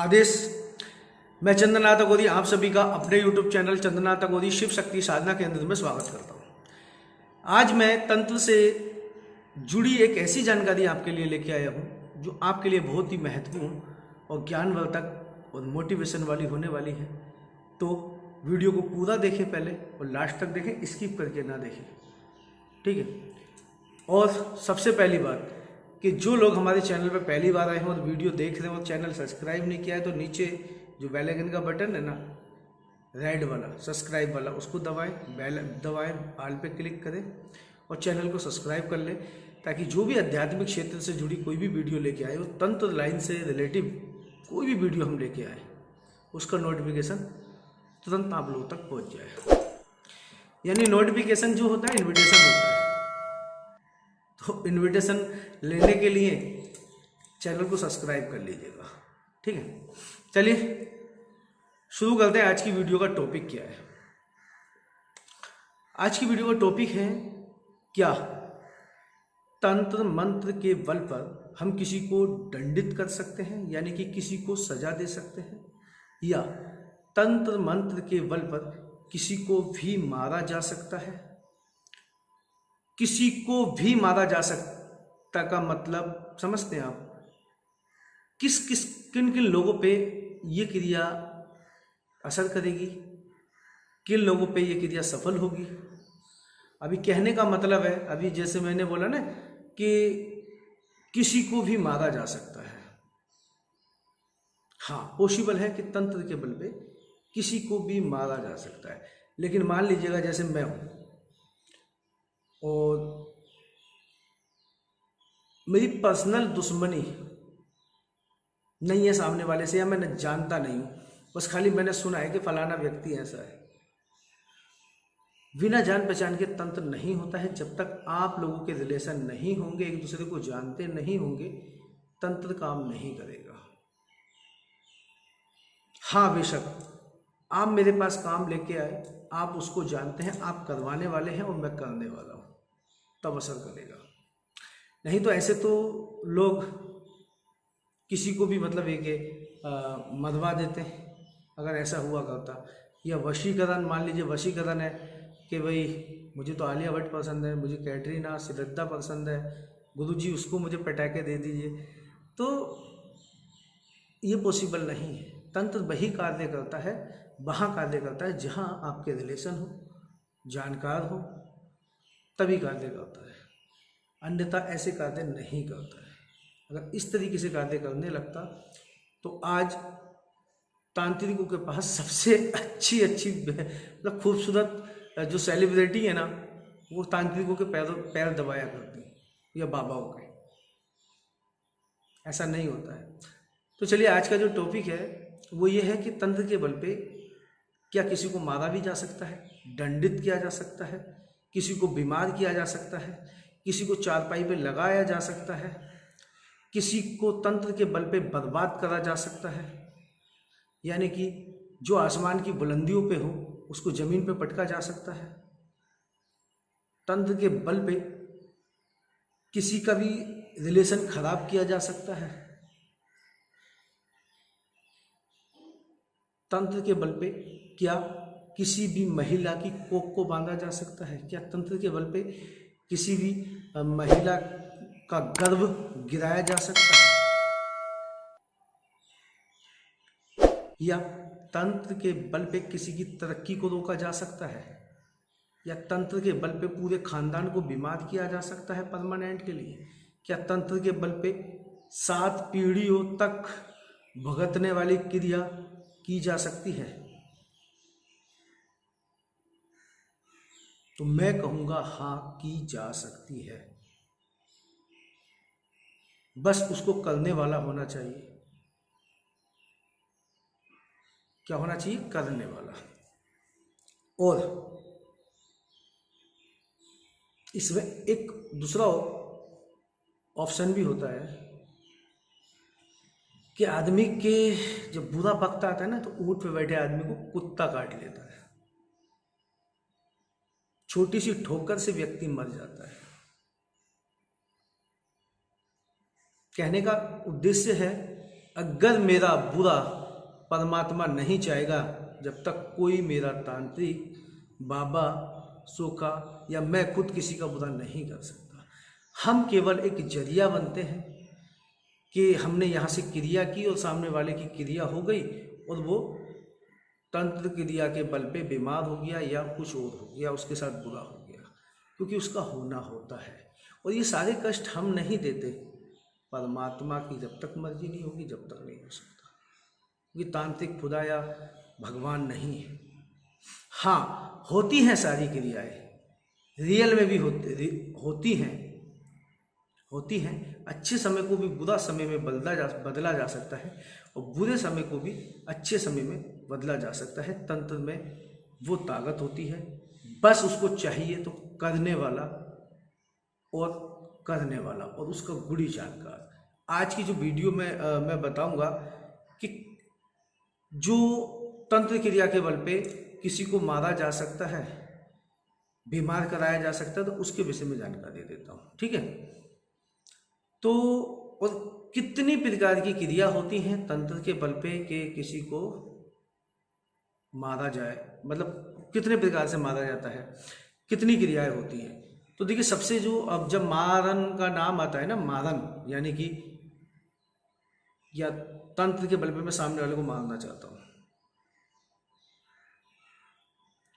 आदेश। मैं चंद्रनाथ अघोरी आप सभी का अपने YouTube चैनल चंद्रनाथ अघोरी शिव शक्ति साधना केंद्र में स्वागत करता हूँ। आज मैं तंत्र से जुड़ी एक ऐसी जानकारी आपके लिए लेके आया हूँ जो आपके लिए बहुत ही महत्वपूर्ण और ज्ञानवर्धक और मोटिवेशन वाली होने वाली है। तो वीडियो को पूरा देखें पहले और लास्ट तक देखें, स्किप करके ना देखें, ठीक है। और सबसे पहली बात कि जो लोग हमारे चैनल पर पहली बार आए हैं और वीडियो देख रहे हैं और चैनल सब्सक्राइब नहीं किया है तो नीचे जो बेल आइकन का बटन है ना, रेड वाला सब्सक्राइब वाला, उसको दबाएं, बेल दबाएं, ऑल पे क्लिक करें और चैनल को सब्सक्राइब कर लें ताकि जो भी आध्यात्मिक क्षेत्र से जुड़ी कोई भी वीडियो लेके आए, वो तंत्र लाइन से रिलेटिव कोई भी वीडियो हम लेके आए उसका नोटिफिकेशन तुरंत आप लोगों तक पहुँच जाए। यानी नोटिफिकेशन जो होता है इन्विटेशन होता है। तो इनविटेशन लेने के लिए चैनल को सब्सक्राइब कर लीजिएगा, ठीक है। चलिए शुरू करते हैं। आज की वीडियो का टॉपिक क्या है? आज की वीडियो का टॉपिक है, क्या तंत्र मंत्र के बल पर हम किसी को दंडित कर सकते हैं, यानी कि किसी को सजा दे सकते हैं, या तंत्र मंत्र के बल पर किसी को भी मारा जा सकता है। किसी को भी मारा जा सकता का मतलब समझते हैं आप? किन किन लोगों पे ये क्रिया असर करेगी, किन लोगों पे ये क्रिया सफल होगी। अभी कहने का मतलब है, अभी जैसे मैंने बोला ना कि किसी को भी मारा जा सकता है। हाँ, पॉसिबल है कि तंत्र के बल पे किसी को भी मारा जा सकता है। लेकिन मान लीजिएगा जैसे मैं हूं और मेरी पर्सनल दुश्मनी नहीं है सामने वाले से, या मैं जानता नहीं हूं, बस खाली मैंने सुना है कि फलाना व्यक्ति ऐसा है। बिना जान पहचान के तंत्र नहीं होता है। जब तक आप लोगों के रिलेशन नहीं होंगे, एक दूसरे को जानते नहीं होंगे, तंत्र काम नहीं करेगा। हाँ, बेशक आप मेरे पास काम लेके आए, आप उसको जानते हैं, आप करवाने वाले हैं और मैं करने वाला हूं, तब असर करेगा। नहीं तो ऐसे तो लोग किसी को भी मतलब एक मरवा देते हैं। अगर ऐसा हुआ करता, या वशीकरण, मान लीजिए वशीकरण है कि भाई मुझे तो आलिया भट्ट पसंद है, मुझे कैटरीना श्रद्धा पसंद है, गुरुजी उसको मुझे पटाखे दे दीजिए, तो ये पॉसिबल नहीं है। तंत्र वही कार्य करता है, वहाँ कार्य करता है जहाँ आपके रिलेशन हो, जानकार हो, तभी कार्य करता है, अन्यथा ऐसे कार्य नहीं करता है। अगर इस तरीके से कार्य करने लगता तो आज तांत्रिकों के पास सबसे अच्छी मतलब खूबसूरत जो सेलिब्रिटी है ना, वो तांत्रिकों के पैर दबाया करती या बाबाओं के। ऐसा नहीं होता है। तो चलिए आज का जो टॉपिक है वो ये है कि तंत्र के बल पे क्या किसी को मारा भी जा सकता है, दंडित किया जा सकता है, किसी को बीमार किया जा सकता है, किसी को चारपाई पे लगाया जा सकता है, किसी को तंत्र के बल पे बर्बाद करा जा सकता है। यानी कि जो आसमान की बुलंदियों पे हो उसको जमीन पे पटका जा सकता है। तंत्र के बल पे किसी का भी रिलेशन खराब किया जा सकता है। तंत्र के बल पे क्या किसी भी महिला की कोख को बांधा जा सकता है? क्या तंत्र के बल पे किसी भी महिला का गर्भ गिराया जा सकता है? या तंत्र के बल पे किसी की तरक्की को रोका जा सकता है? या तंत्र के बल पे पूरे खानदान को बीमार किया जा सकता है परमानेंट के लिए? क्या तंत्र के बल पे 7 पीढ़ियों तक भुगतने वाली क्रिया की जा सकती है? तो मैं कहूंगा हाँ, की जा सकती है। बस उसको करने वाला होना चाहिए। क्या होना चाहिए? करने वाला। और इसमें एक दूसरा ऑप्शन भी होता है कि आदमी के जब बुरा वक्त आता है ना, तो ऊंट पे बैठे आदमी को कुत्ता काट लेता है। छोटी सी ठोकर से व्यक्ति मर जाता है। कहने का उद्देश्य है, अगर मेरा बुरा परमात्मा नहीं चाहेगा जब तक कोई मेरा तांत्रिक, बाबा, सोखा या मैं खुद किसी का बुरा नहीं कर सकता। हम केवल एक जरिया बनते हैं कि हमने यहाँ से क्रिया की और सामने वाले की क्रिया हो गई और वो तंत्र क्रिया के बल पे बीमार हो गया या कुछ और हो गया, उसके साथ बुरा हो गया, क्योंकि उसका होना होता है। और ये सारे कष्ट हम नहीं देते, परमात्मा की जब तक मर्जी नहीं होगी जब तक नहीं हो सकता। ये तांत्रिक खुदा या भगवान नहीं है। हाँ, होती हैं सारी क्रियाएं, रियल में भी होती हैं। अच्छे समय को भी बुरा समय में बदला जा सकता है और बुरे समय को भी अच्छे समय में बदला जा सकता है। तंत्र में वो ताकत होती है, बस उसको चाहिए तो करने वाला और उसका गुड़ी जानकार। आज की जो वीडियो में मैं बताऊंगा कि जो तंत्र क्रिया के बल पे किसी को मारा जा सकता है, बीमार कराया जा सकता है, तो उसके विषय में जानकारी देता हूँ। ठीक है, तो और कितनी प्रकार की क्रिया होती हैं तंत्र के बल पे कि किसी को मारा जाए, मतलब कितने प्रकार से मारा जाता है, कितनी क्रियाएं होती हैं। तो देखिए, सबसे जो अब जब मारन का नाम आता है ना, मारन यानी कि या तंत्र के बल पे मैं सामने वाले को मारना चाहता हूं,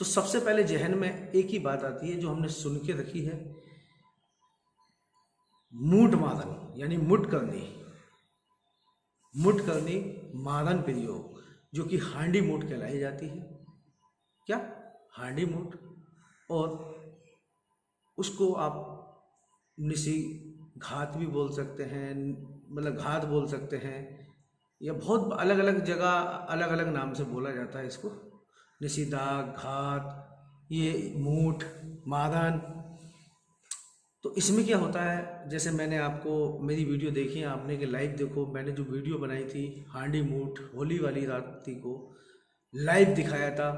तो सबसे पहले जहन में एक ही बात आती है जो हमने सुन के रखी है, मूठ मारन यानी मुठ करनी मारन प्रयोग, जो कि हांडी मूठ कहलाई जाती है। क्या? हांडी मूठ। और उसको आप निसी घात भी बोल सकते हैं, मतलब घात बोल सकते हैं, या बहुत अलग अलग जगह अलग अलग नाम से बोला जाता है इसको। निषिदाग, घात, ये मूठ, मारन। तो इसमें क्या होता है, जैसे मैंने आपको मेरी वीडियो देखी है आपने कि लाइव देखो, मैंने जो वीडियो बनाई थी हांडी मूठ होली वाली रात्रि को लाइव दिखाया था,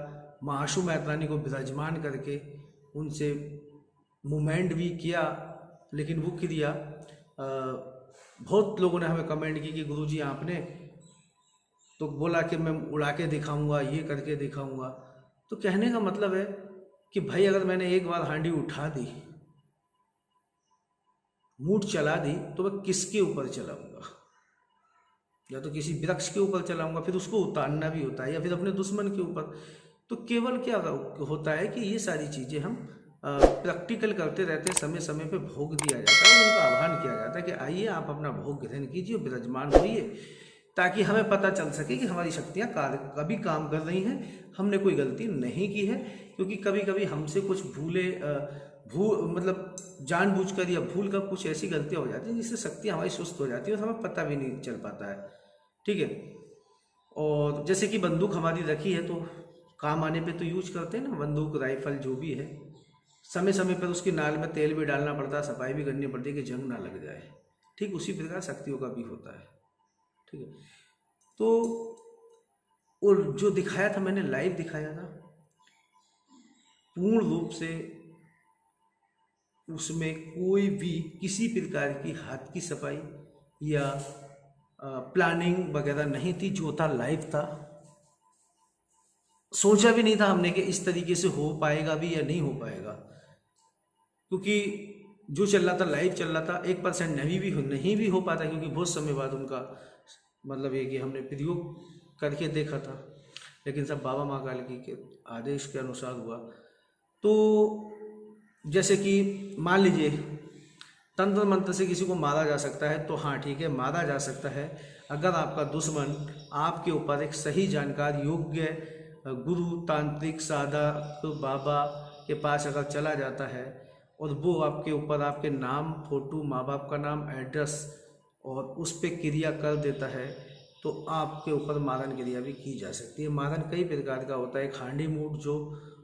माँ आशु मैत्रानी को विराजमान करके उनसे मूवमेंट भी किया। लेकिन वो क्रिया बहुत लोगों ने हमें कमेंट की कि गुरुजी आपने तो बोला कि मैं उड़ा के दिखाऊंगा, ये करके दिखाऊंगा। तो कहने का मतलब है कि भाई, अगर मैंने एक बार हांडी उठा दी, मूठ चला दी, तो मैं किसके ऊपर चलाऊंगा? या तो किसी वृक्ष के ऊपर चलाऊंगा, फिर उसको उतारना भी होता है, या फिर अपने दुश्मन के ऊपर। तो केवल क्या होता है कि ये सारी चीज़ें हम प्रैक्टिकल करते रहते हैं, समय समय पे भोग दिया जाता है और उनका आह्वान किया जाता है कि आइए आप अपना भोग ग्रहण कीजिए, विराजमान होइए, ताकि हमें पता चल सके कि हमारी शक्तियाँ कभी काम कर रही हैं, हमने कोई गलती नहीं की है। क्योंकि कभी कभी हमसे कुछ मतलब जानबूझकर या भूल कर कुछ ऐसी गलतियाँ हो जाती हैं जिससे शक्तियाँ हमारी सुस्त हो जाती है और हमें पता भी नहीं चल पाता है। ठीक है, और जैसे कि बंदूक हमारी रखी है, तो काम आने पे तो यूज करते हैं ना, बंदूक, राइफल जो भी है, समय समय पर उसकी नाल में तेल भी डालना पड़ता है, सफाई भी करनी पड़ती है कि जंग ना लग जाए। ठीक उसी प्रकार शक्तियों का भी होता है। ठीक है, तो और जो दिखाया था मैंने, लाइव दिखाया था, पूर्ण रूप से उसमें कोई भी किसी प्रकार की हाथ की सफाई या प्लानिंग वगैरह नहीं थी। जो था लाइव था, सोचा भी नहीं था हमने कि इस तरीके से हो पाएगा भी या नहीं हो पाएगा, क्योंकि जो चल रहा था लाइव चल रहा था, 1% नहीं भी हो पाता, क्योंकि बहुत समय बाद उनका मतलब ये कि हमने प्रयोग करके देखा था, लेकिन सब बाबा महाकाल की के आदेश के अनुसार हुआ। तो जैसे कि मान लीजिए तंत्र मंत्र से किसी को मारा जा सकता है, तो हाँ ठीक है, मारा जा सकता है अगर आपका दुश्मन आपके ऊपर एक सही जानकार, योग्य गुरु, तांत्रिक, साधक, बाबा के पास अगर चला जाता है और वो आपके ऊपर आपके नाम, फोटो, माँ बाप का नाम, एड्रेस और उस पर क्रिया कर देता है, तो आपके ऊपर मारन क्रिया भी की जा सकती है। मारन कई प्रकार का होता है। एक हांडी मूठ जो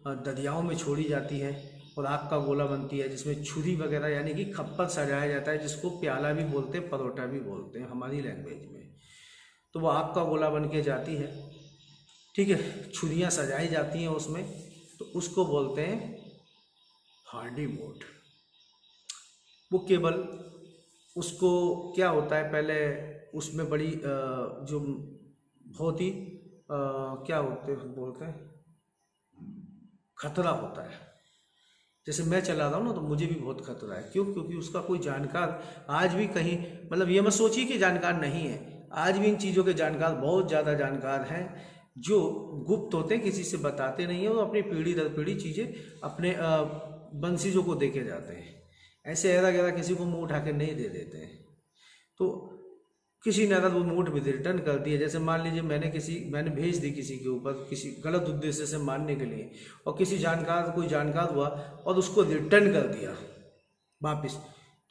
दरियाओं में छोड़ी जाती है और आग का गोला बनती है, जिसमें छुरी वगैरह यानी कि खप्पर सजाया जाता है, जिसको प्याला भी बोलते हैं, परोठा भी बोलते हैं हमारी लैंग्वेज में। तो वो आग का गोला बन के जाती है, ठीक है, छुरियाँ सजाई जाती हैं उसमें, तो उसको बोलते हैं हांडी मूठ। वो केवल उसको क्या होता है, पहले उसमें बड़ी जो बहुत ही क्या बोलते हैं, खतरा होता है। जैसे मैं चला रहा हूँ ना, तो मुझे भी बहुत खतरा है। क्यों? क्योंकि उसका कोई जानकार आज भी कहीं, मतलब ये मत सोचिए कि जानकार नहीं है, आज भी इन चीज़ों के जानकार बहुत ज़्यादा जानकार हैं, जो गुप्त होते हैं, किसी से बताते नहीं हैं, और अपनी पीढ़ी दर पीढ़ी चीज़ें अपने वंशजों को देके जाते हैं। ऐसे ऐरा गैरा किसी को मुंह उठा के नहीं दे देते हैं। तो किसी ने अगर वो नोट भी रिटर्न कर दिया, जैसे मान लीजिए मैंने भेज दी किसी के ऊपर किसी गलत उद्देश्य से मारने के लिए, और कोई जानकार हुआ और उसको रिटर्न कर दिया वापिस,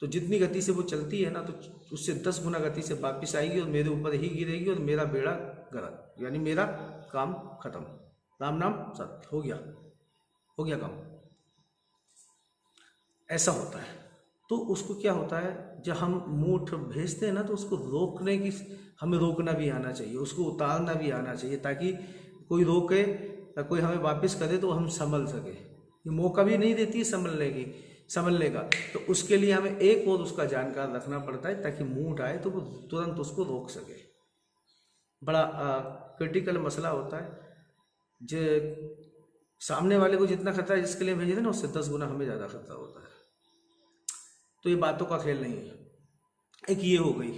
तो जितनी गति से वो चलती है ना, तो उससे 10 गुना गति से वापिस आएगी और मेरे ऊपर ही गिरेगी, और मेरा बेड़ा गर्क, यानी मेरा काम खत्म। राम नाम सत्य, हो गया काम। ऐसा होता है। तो उसको क्या होता है, जब हम मूठ भेजते हैं ना, तो उसको रोकने की, हमें रोकना भी आना चाहिए, उसको उतारना भी आना चाहिए, ताकि कोई रोके या कोई हमें वापस करे तो हम संभल सके। ये मौका भी नहीं देती है संभलने का। तो उसके लिए हमें एक और उसका जानकार रखना पड़ता है, ताकि मूठ आए तो वो तुरंत उसको रोक सके। बड़ा क्रिटिकल मसला होता है। जो सामने वाले को जितना खतरा जिसके लिए भेजे थे ना, उससे 10 गुना हमें ज़्यादा खतरा होता है। तो ये बातों का खेल नहीं है। एक ये हो गई।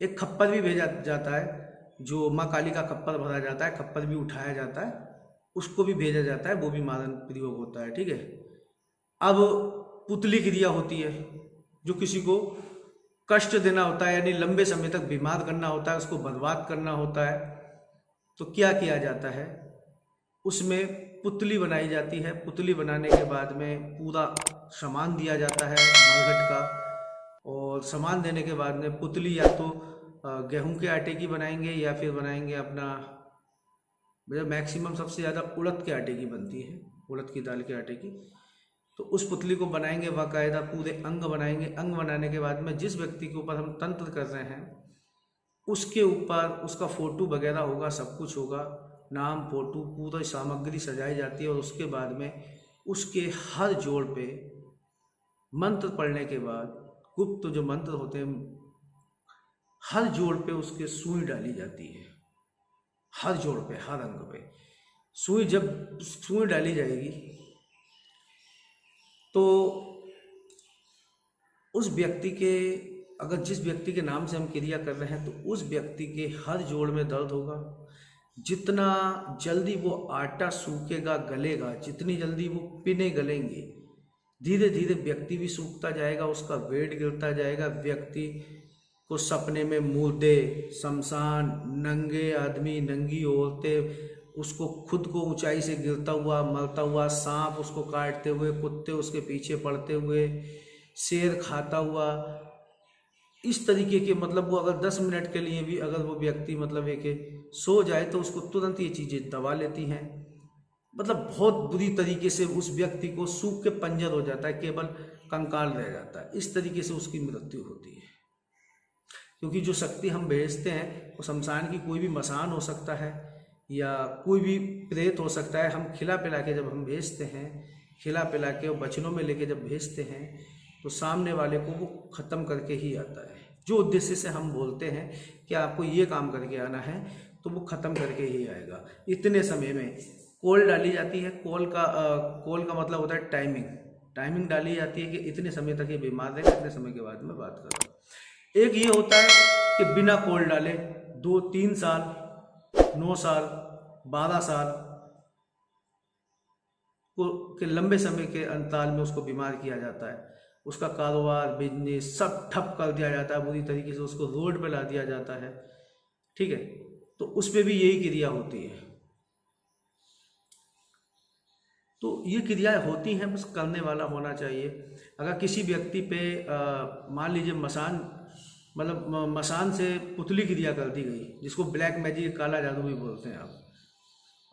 एक खप्पर भी भेजा जाता है, जो माँ काली का खप्पर भरा जाता है, खप्पर भी उठाया जाता है, उसको भी भेजा जाता है, वो भी मारन प्रयोग होता है। ठीक है। अब पुतली क्रिया होती है, जो किसी को कष्ट देना होता है, यानी लंबे समय तक बीमार करना होता है, उसको बर्बाद करना होता है। तो क्या किया जाता है, उसमें पुतली बनाई जाती है। पुतली बनाने के बाद में पूरा सामान दिया जाता है मरघट का, और सामान देने के बाद में पुतली या तो गेहूं के आटे की बनाएंगे, या फिर बनाएंगे अपना, मैक्सिमम सबसे ज़्यादा उड़द के आटे की बनती है, उड़द की दाल के आटे की। तो उस पुतली को बनाएंगे, बाकायदा पूरे अंग बनाएंगे। अंग बनाने के बाद में जिस व्यक्ति के ऊपर हम तंत्र कर रहे हैं, उसके ऊपर उसका फोटो वगैरह होगा, सब कुछ होगा, नाम, फोटो, पूरी सामग्री सजाई जाती है। और उसके बाद में उसके हर जोड़ पे मंत्र पढ़ने के बाद, गुप्त जो मंत्र होते हैं, हर जोड़ पे उसके सुई डाली जाती है। हर जोड़ पे, हर अंग पे सुई, जब सुई डाली जाएगी तो उस व्यक्ति के, अगर जिस व्यक्ति के नाम से हम क्रिया कर रहे हैं, तो उस व्यक्ति के हर जोड़ में दर्द होगा। जितना जल्दी वो आटा सूखेगा, गलेगा, जितनी जल्दी वो पिने गलेंगे, धीरे धीरे व्यक्ति भी सूखता जाएगा, उसका वेट गिरता जाएगा। व्यक्ति को सपने में मुर्दे, शमशान, नंगे आदमी, नंगी औरतें, उसको खुद को ऊंचाई से गिरता हुआ, मरता हुआ, सांप उसको काटते हुए, कुत्ते उसके पीछे पड़ते हुए, शेर खाता हुआ, इस तरीके के, मतलब वो अगर 10 मिनट के लिए भी अगर वो व्यक्ति मतलब एक सो जाए, तो उसको तुरंत ये चीज़ें दबा लेती हैं। मतलब बहुत बुरी तरीके से उस व्यक्ति को सूख के पंजर हो जाता है, केवल कंकाल रह जाता है। इस तरीके से उसकी मृत्यु होती है। क्योंकि जो शक्ति हम भेजते हैं, वो शमशान की कोई भी मसान हो सकता है, या कोई भी प्रेत हो सकता है। हम खिला पिला के जब हम भेजते हैं, खिला पिला के और बचनों में लेके जब भेजते हैं, तो सामने वाले को वो ख़त्म करके ही आता है। जो उद्देश्य से हम बोलते हैं कि आपको ये काम करके आना है, तो वो ख़त्म करके ही आएगा। इतने समय में कॉल डाली जाती है। कॉल का मतलब होता है टाइमिंग डाली जाती है कि इतने समय तक ये बीमार रहेगा, इतने समय के बाद मैं बात कर रहा हूँ। एक ये होता है कि बिना कॉल डाले 2-3 साल, 9 साल, 12 साल के लंबे समय के अंतराल में उसको बीमार किया जाता है। उसका कारोबार, बिजनेस सब ठप कर दिया जाता है, बुरी तरीके से उसको रोड पे ला दिया जाता है। ठीक है। तो उस पर भी यही क्रिया होती है। तो ये क्रियाएं होती हैं, बस करने वाला होना चाहिए। अगर किसी व्यक्ति पे मान लीजिए मसान से पुतली क्रिया कर दी गई, जिसको ब्लैक मैजिक, काला जादू भी बोलते हैं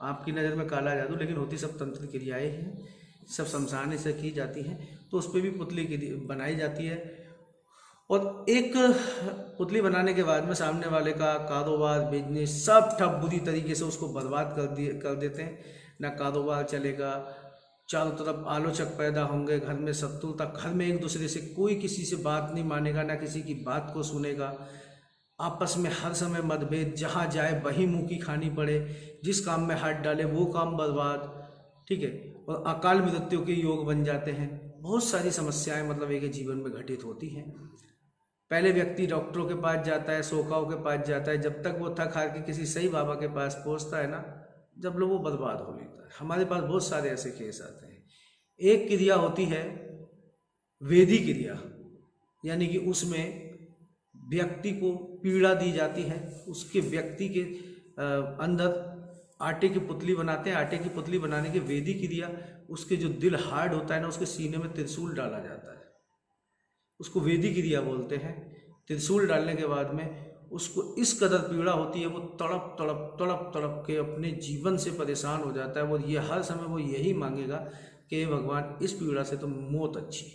आपकी नज़र में काला जादू, लेकिन होती सब तंत्र क्रियाएं हैं, सब शमशान से की जाती हैं। तो उस पर भी पुतली बनाई जाती है। और एक पुतली बनाने के बाद में सामने वाले का कारोबार, बिजनेस सब ठप, बुरी तरीके से उसको बर्बाद कर देते हैं। ना कारोबार चलेगा, चारों तरफ आलोचक पैदा होंगे, घर में शत्रुता, घर में एक दूसरे से कोई किसी से बात नहीं मानेगा, ना किसी की बात को सुनेगा। आपस में हर समय मतभेद, जहाँ जाए वहीं मुंह की खानी पड़े, जिस काम में हाथ डाले वो काम बर्बाद, ठीक है, और अकाल मृत्यु के योग बन जाते हैं। बहुत सारी समस्याएं मतलब एक जीवन में घटित होती हैं। पहले व्यक्ति डॉक्टरों के पास जाता है, सोकाओं के पास जाता है, जब तक वो थक हार के किसी सही बाबा के पास पहुंचता है ना, जब लोग वो बर्बाद हो लेता है। हमारे पास बहुत सारे ऐसे केस आते हैं। एक क्रिया होती है वेदी क्रिया, यानी कि उसमें व्यक्ति को पीड़ा दी जाती है, उसके व्यक्ति के अंदर आटे की पुतली बनाते हैं, आटे की पुतली बनाने के वेदी क्रिया, उसके जो दिल हार्ड होता है ना, उसके सीने में त्रिशूल डाला जाता है, उसको वेदी क्रिया बोलते हैं। त्रिशूल डालने के बाद में उसको इस कदर पीड़ा होती है, वो तड़प तड़प तड़प तड़प के अपने जीवन से परेशान हो जाता है। वो ये हर समय वो यही मांगेगा कि हे भगवान, इस पीड़ा से तो मौत अच्छी।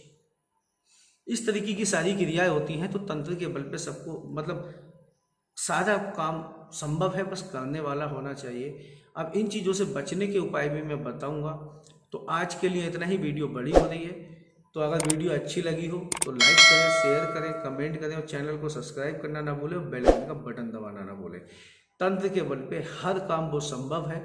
इस तरीके की सारी क्रियाएं होती हैं। तो तंत्र के बल पे सबको मतलब सारा काम संभव है, बस करने वाला होना चाहिए। अब इन चीज़ों से बचने के उपाय भी मैं बताऊंगा। तो आज के लिए इतना ही, वीडियो बड़ी हो रही है। तो अगर वीडियो अच्छी लगी हो तो लाइक करें, शेयर करें, कमेंट करें और चैनल को सब्सक्राइब करना ना भूलें और बेल आइकन का बटन दबाना ना भूलें। तंत्र के बल पे हर काम वो संभव है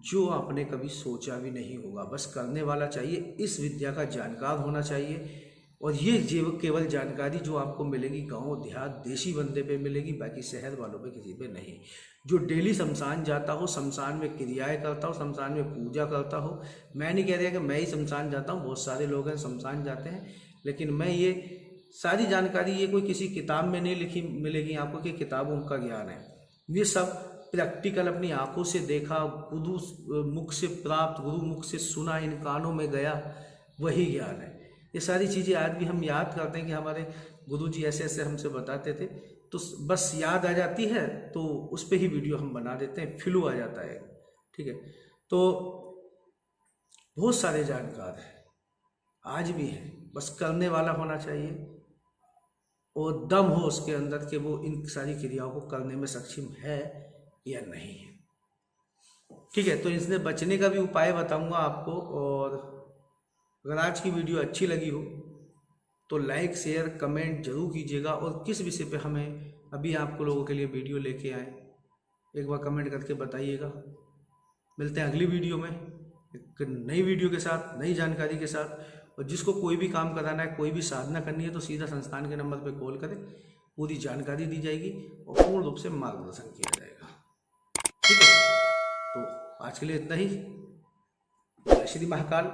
जो आपने कभी सोचा भी नहीं होगा, बस करने वाला चाहिए, इस विद्या का जानकार होना चाहिए। और ये केवल जानकारी जो आपको मिलेगी गांव देहात देशी बंदे पे मिलेगी, बाकी शहर वालों पे किसी पे नहीं। जो डेली शमशान जाता हो, शमशान में क्रियाएं करता हो, शमशान में पूजा करता हो। मैं नहीं कह रहा कि मैं ही शमशान जाता हूँ, बहुत सारे लोग हैं शमशान जाते हैं, लेकिन मैं ये सारी जानकारी ये कोई किसी किताब में नहीं लिखी मिलेगी आपको कि किताबों का ज्ञान है। ये सब प्रैक्टिकल अपनी आंखों से देखा, गुरु मुख से प्राप्त, गुरु मुख से सुना, इन कानों में गया, वही ज्ञान है। ये सारी चीज़ें आज भी हम याद करते हैं कि हमारे गुरुजी ऐसे ऐसे हमसे बताते थे, तो बस याद आ जाती है तो उस पर ही वीडियो हम बना देते हैं, फ्लू आ जाता है, ठीक है। तो बहुत सारे जानकार हैं, आज भी हैं, बस करने वाला होना चाहिए और दम हो उसके अंदर कि वो इन सारी क्रियाओं को करने में सक्षम है या नहीं है, ठीक है। तो इससे बचने का भी उपाय बताऊंगा आपको। और अगर आज की वीडियो अच्छी लगी हो तो लाइक शेयर कमेंट जरूर कीजिएगा। और किस विषय पे हमें अभी आपको लोगों के लिए वीडियो लेके आए, एक बार कमेंट करके बताइएगा। मिलते हैं अगली वीडियो में एक नई वीडियो के साथ, नई जानकारी के साथ। और जिसको कोई भी काम कराना है, कोई भी साधना करनी है, तो सीधा संस्थान के नंबर पर कॉल करें, पूरी जानकारी दी जाएगी और पूर्ण रूप से मार्गदर्शन किया जाएगा, ठीक है। तो आज के लिए इतना ही। श्री महाकाल।